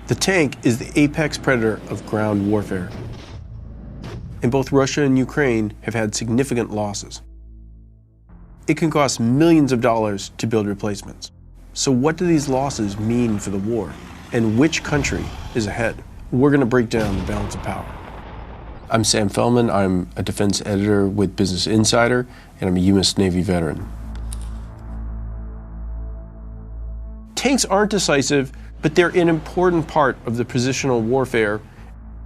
The tank is the apex predator of ground warfare, and both Russia and Ukraine have had significant losses. It can cost millions of dollars to build replacements. So what do these losses mean for the war, and which country is ahead? We're going to break down the balance of power. I'm Sam Feldman. I'm a defense editor with Business Insider, and I'm a U.S. Navy veteran. Tanks aren't decisive, but they're an important part of the positional warfare,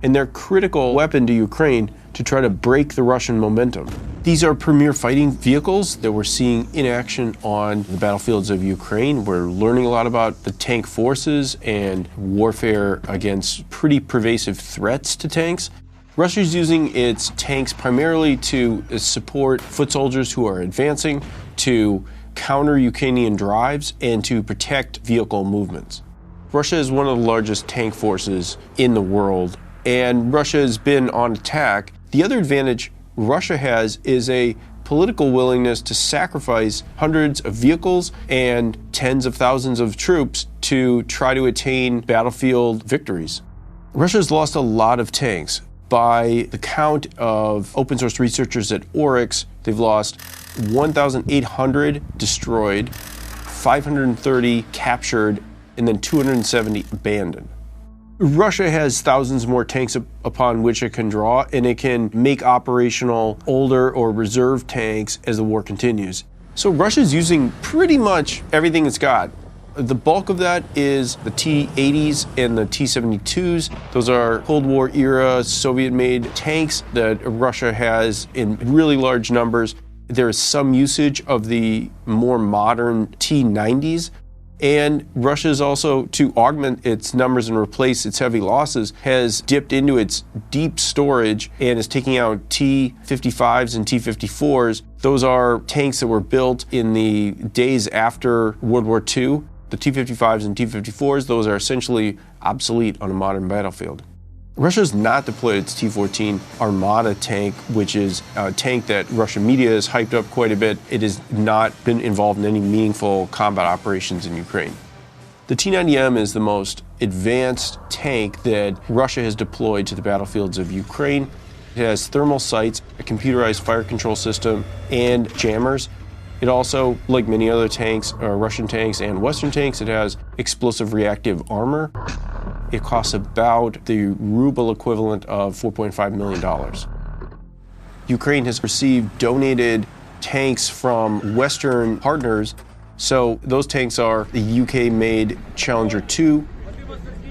and they're a critical weapon to Ukraine to try to break the Russian momentum. These are premier fighting vehicles that we're seeing in action on the battlefields of Ukraine. We're learning a lot about the tank forces and warfare against pretty pervasive threats to tanks. Russia's using its tanks primarily to support foot soldiers who are advancing, to counter Ukrainian drives, and to protect vehicle movements. Russia is one of the largest tank forces in the world, and Russia has been on attack. The other advantage Russia has is a political willingness to sacrifice hundreds of vehicles and tens of thousands of troops to try to attain battlefield victories. Russia's lost a lot of tanks. By the count of open source researchers at Oryx, they've lost 1,800 destroyed, 530 captured, and then 270 abandoned. Russia has thousands more tanks upon which it can draw, and it can make operational older or reserve tanks as the war continues. So Russia's using pretty much everything it's got. The bulk of that is the T-80s and the T-72s. Those are Cold War era Soviet-made tanks that Russia has in really large numbers. There is some usage of the more modern T-90s. And Russia is also, to augment its numbers and replace its heavy losses, has dipped into its deep storage and is taking out T-55s and T-54s. Those are tanks that were built in the days after World War II. The T-55s and T-54s, those are essentially obsolete on a modern battlefield. Russia has not deployed its T-14 Armata tank, which is a tank that Russian media has hyped up quite a bit. It has not been involved in any meaningful combat operations in Ukraine. The T-90M is the most advanced tank that Russia has deployed to the battlefields of Ukraine. It has thermal sights, a computerized fire control system, and jammers. It also, like many other tanks, Russian tanks and Western tanks, it has explosive reactive armor. It costs about the ruble equivalent of $4.5 million. Ukraine has received donated tanks from Western partners. So those tanks are the UK-made Challenger 2,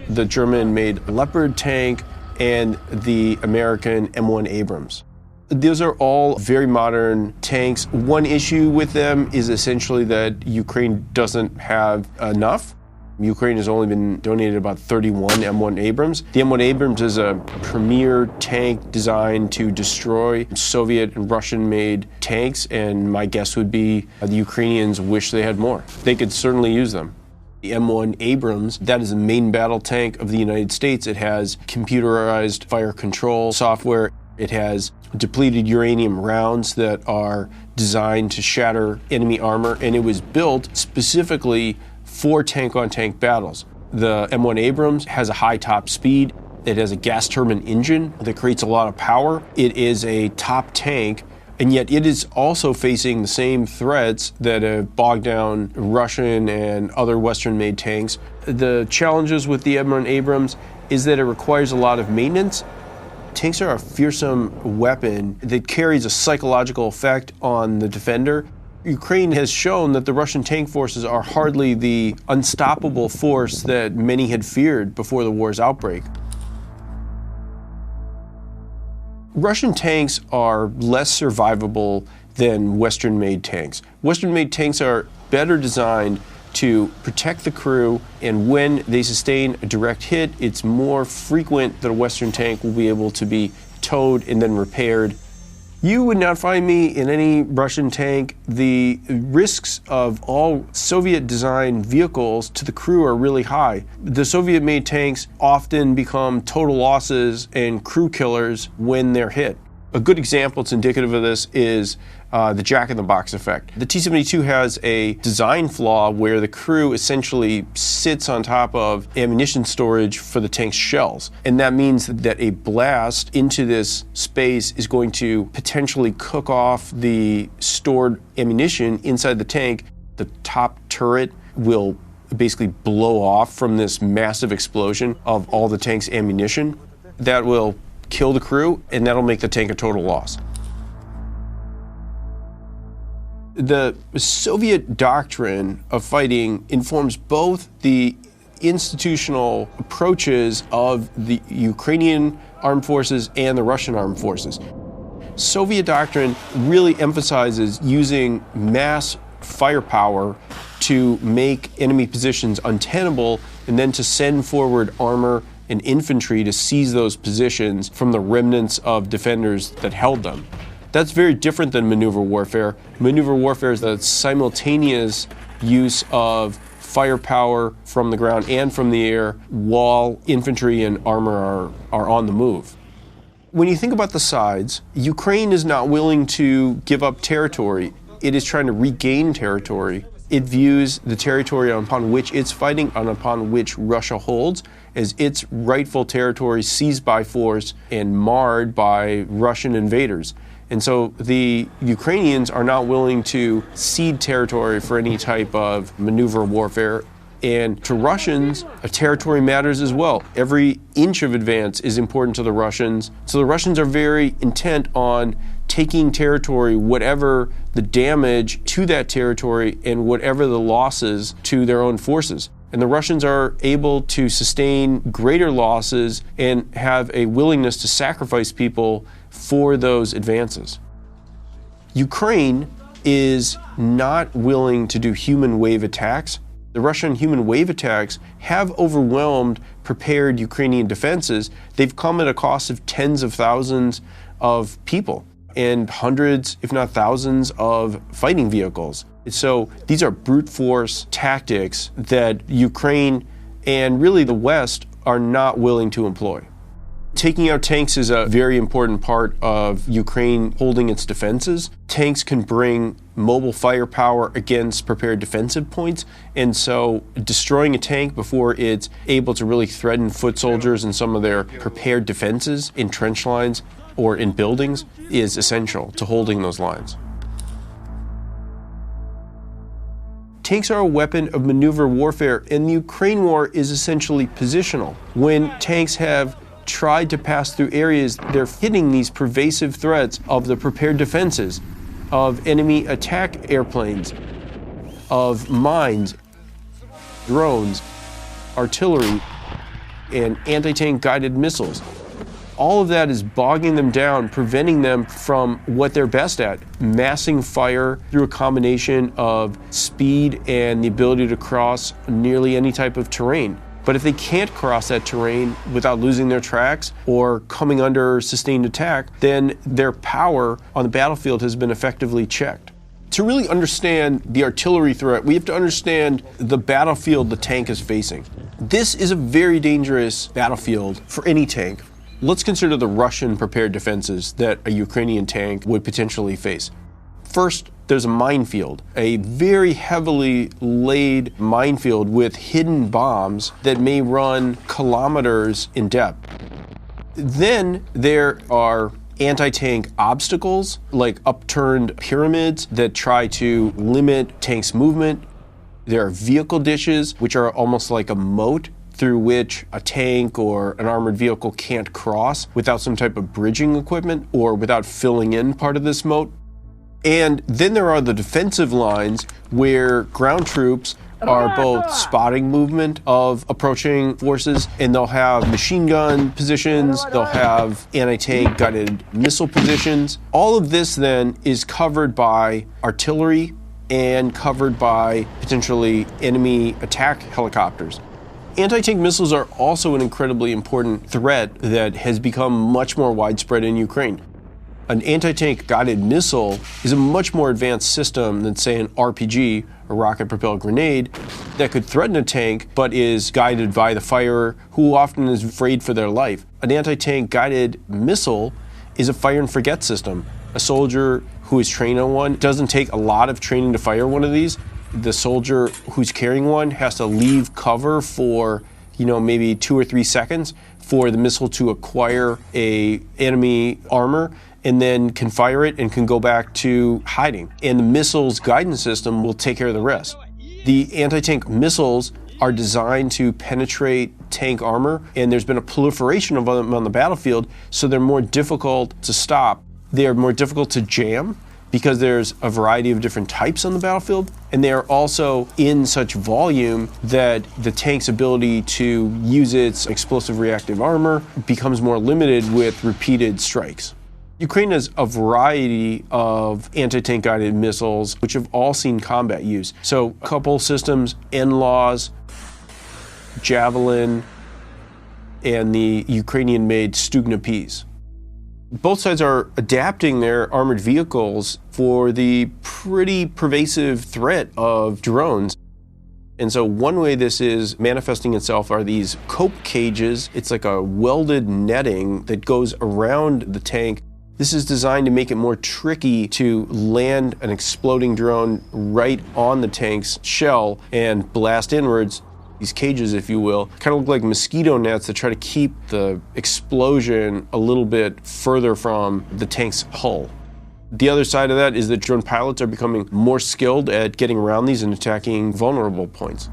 the German-made Leopard tank, and the American M1 Abrams. Those are all very modern tanks. One issue with them is essentially that Ukraine doesn't have enough. Ukraine has only been donated about 31 M1 Abrams. The M1 Abrams is a premier tank designed to destroy Soviet and Russian-made tanks, and my guess would be the Ukrainians wish they had more. They could certainly use them. The M1 Abrams, that is the main battle tank of the United States. It has computerized fire control software. It has depleted uranium rounds that are designed to shatter enemy armor, and it was built specifically for tank-on-tank battles. The M1 Abrams has a high top speed. It has a gas turbine engine that creates a lot of power. It is a top tank, and yet it is also facing the same threats that have bogged down Russian and other Western-made tanks. The challenges with the M1 Abrams is that it requires a lot of maintenance. Tanks are a fearsome weapon that carries a psychological effect on the defender. Ukraine has shown that the Russian tank forces are hardly the unstoppable force that many had feared before the war's outbreak. Russian tanks are less survivable than Western-made tanks. Western-made tanks are better designed to protect the crew, and when they sustain a direct hit, it's more frequent that a Western tank will be able to be towed and then repaired. You would not find me in any Russian tank. The risks of all Soviet-designed vehicles to the crew are really high. The Soviet-made tanks often become total losses and crew killers when they're hit. A good example that's indicative of this is the jack-in-the-box effect. The T-72 has a design flaw where the crew essentially sits on top of ammunition storage for the tank's shells. And that means that a blast into this space is going to potentially cook off the stored ammunition inside the tank. The top turret will basically blow off from this massive explosion of all the tank's ammunition. That will kill the crew, and that'll make the tank a total loss. The Soviet doctrine of fighting informs both the institutional approaches of the Ukrainian armed forces and the Russian armed forces. Soviet doctrine really emphasizes using mass firepower to make enemy positions untenable and then to send forward armor and infantry to seize those positions from the remnants of defenders that held them. That's very different than maneuver warfare. Maneuver warfare is the simultaneous use of firepower from the ground and from the air while infantry and armor are on the move. When you think about the sides, Ukraine is not willing to give up territory. It is trying to regain territory. It views the territory upon which it's fighting and upon which Russia holds as its rightful territory seized by force and marred by Russian invaders. And so the Ukrainians are not willing to cede territory for any type of maneuver warfare. And to Russians, a territory matters as well. Every inch of advance is important to the Russians. So the Russians are very intent on taking territory, whatever the damage to that territory and whatever the losses to their own forces. And the Russians are able to sustain greater losses and have a willingness to sacrifice people for those advances. Ukraine is not willing to do human wave attacks. The Russian human wave attacks have overwhelmed prepared Ukrainian defenses. They've come at a cost of tens of thousands of people and hundreds, if not thousands, of fighting vehicles. So these are brute force tactics that Ukraine and really the West are not willing to employ. Taking out tanks is a very important part of Ukraine holding its defenses. Tanks can bring mobile firepower against prepared defensive points, and so destroying a tank before it's able to really threaten foot soldiers and some of their prepared defenses in trench lines or in buildings is essential to holding those lines. Tanks are a weapon of maneuver warfare, and the Ukraine war is essentially positional. When tanks have tried to pass through areas, they're hitting these pervasive threats of the prepared defenses, of enemy attack airplanes, of mines, drones, artillery, and anti-tank guided missiles. All of that is bogging them down, preventing them from what they're best at, massing fire through a combination of speed and the ability to cross nearly any type of terrain. But if they can't cross that terrain without losing their tracks or coming under sustained attack, then their power on the battlefield has been effectively checked. To really understand the artillery threat, we have to understand the battlefield the tank is facing. This is a very dangerous battlefield for any tank. Let's consider the Russian prepared defenses that a Ukrainian tank would potentially face. First, there's a minefield, a very heavily laid minefield with hidden bombs that may run kilometers in depth. Then there are anti-tank obstacles like upturned pyramids that try to limit tanks' movement. There are vehicle ditches, which are almost like a moat through which a tank or an armored vehicle can't cross without some type of bridging equipment or without filling in part of this moat. And then there are the defensive lines where ground troops are both spotting movement of approaching forces, and they'll have machine gun positions, they'll have anti-tank guided missile positions. All of this then is covered by artillery and covered by potentially enemy attack helicopters. Anti-tank missiles are also an incredibly important threat that has become much more widespread in Ukraine. An anti-tank guided missile is a much more advanced system than, say, an RPG, a rocket-propelled grenade, that could threaten a tank but is guided by the firer who often is afraid for their life. An anti-tank guided missile is a fire and forget system. A soldier who is trained on one doesn't take a lot of training to fire one of these. The soldier who's carrying one has to leave cover for, maybe 2 or 3 seconds for the missile to acquire a enemy armor, and then can fire it and can go back to hiding. And the missile's guidance system will take care of the rest. The anti-tank missiles are designed to penetrate tank armor, and there's been a proliferation of them on the battlefield, so they're more difficult to stop. They are more difficult to jam because there's a variety of different types on the battlefield, and they are also in such volume that the tank's ability to use its explosive reactive armor becomes more limited with repeated strikes. Ukraine has a variety of anti-tank guided missiles which have all seen combat use. So a couple systems, NLAWs, Javelin, and the Ukrainian-made Stugna-Ps. Both sides are adapting their armored vehicles for the pretty pervasive threat of drones. And so one way this is manifesting itself are these cope cages. It's like a welded netting that goes around the tank. This is designed to make it more tricky to land an exploding drone right on the tank's shell and blast inwards. These cages, if you will, kind of look like mosquito nets that try to keep the explosion a little bit further from the tank's hull. The other side of that is that drone pilots are becoming more skilled at getting around these and attacking vulnerable points.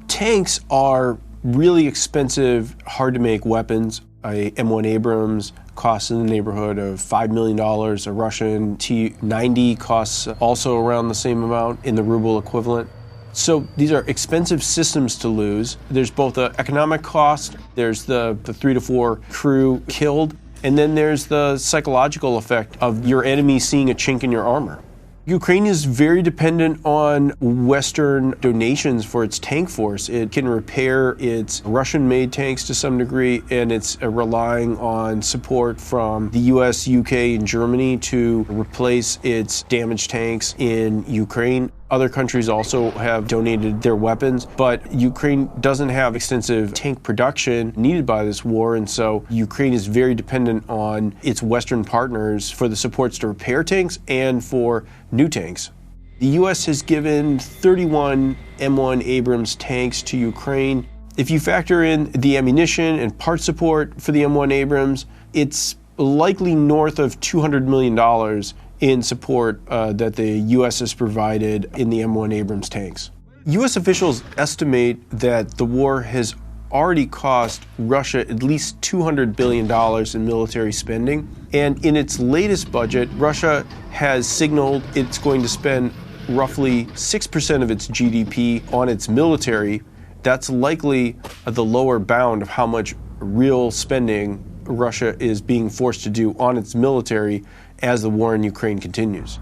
Tanks are really expensive, hard to make weapons. A M1 Abrams costs in the neighborhood of $5 million. A Russian T-90 costs also around the same amount in the ruble equivalent. So these are expensive systems to lose. There's both the economic cost, there's the 3 to 4 crew killed, and then there's the psychological effect of your enemy seeing a chink in your armor. Ukraine is very dependent on Western donations for its tank force. It can repair its Russian-made tanks to some degree, and it's relying on support from the US, UK, and Germany to replace its damaged tanks in Ukraine. Other countries also have donated their weapons, but Ukraine doesn't have extensive tank production needed by this war, and so Ukraine is very dependent on its Western partners for the supports to repair tanks and for new tanks. The US has given 31 M1 Abrams tanks to Ukraine. If you factor in the ammunition and part support for the M1 Abrams, it's likely north of $200 million in support that the U.S. has provided in the M1 Abrams tanks. U.S. officials estimate that the war has already cost Russia at least $200 billion in military spending, and in its latest budget, Russia has signaled it's going to spend roughly 6% of its GDP on its military. That's likely the lower bound of how much real spending Russia is being forced to do on its military as the war in Ukraine continues.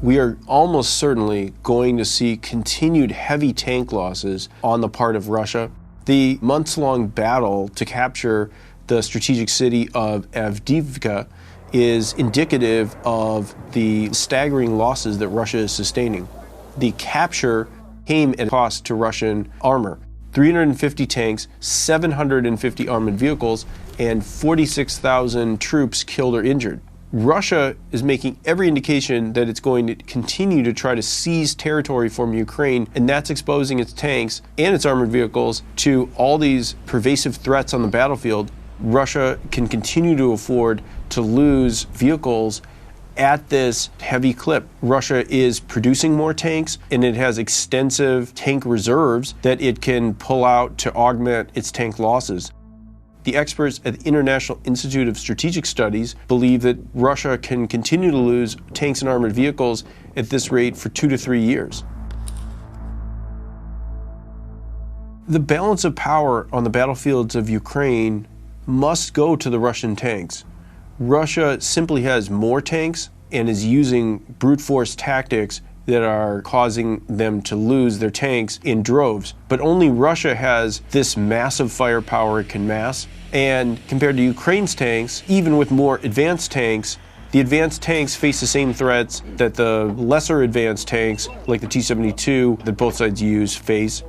We are almost certainly going to see continued heavy tank losses on the part of Russia. The months-long battle to capture the strategic city of Avdiivka is indicative of the staggering losses that Russia is sustaining. The capture came at a cost to Russian armor. 350 tanks, 750 armored vehicles, and 46,000 troops killed or injured. Russia is making every indication that it's going to continue to try to seize territory from Ukraine, and that's exposing its tanks and its armored vehicles to all these pervasive threats on the battlefield. Russia can continue to afford to lose vehicles at this heavy clip. Russia is producing more tanks, and it has extensive tank reserves that it can pull out to augment its tank losses. The experts at the International Institute of Strategic Studies believe that Russia can continue to lose tanks and armored vehicles at this rate for 2 to 3 years. The balance of power on the battlefields of Ukraine must go to the Russian tanks. Russia simply has more tanks and is using brute force tactics that are causing them to lose their tanks in droves. But only Russia has this massive firepower it can mass. And compared to Ukraine's tanks, even with more advanced tanks, the advanced tanks face the same threats that the lesser advanced tanks, like the T-72, that both sides use, face.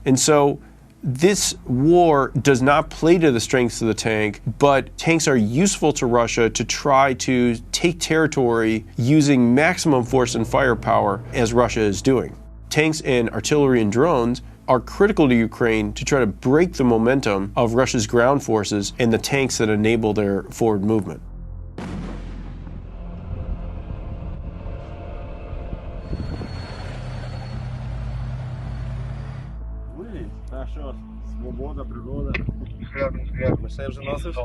And so This war does not play to the strengths of the tank, but tanks are useful to Russia to try to take territory using maximum force and firepower, as Russia is doing. Tanks and artillery and drones are critical to Ukraine to try to break the momentum of Russia's ground forces and the tanks that enable their forward movement. Свобода, природа. Ми все вже носиш?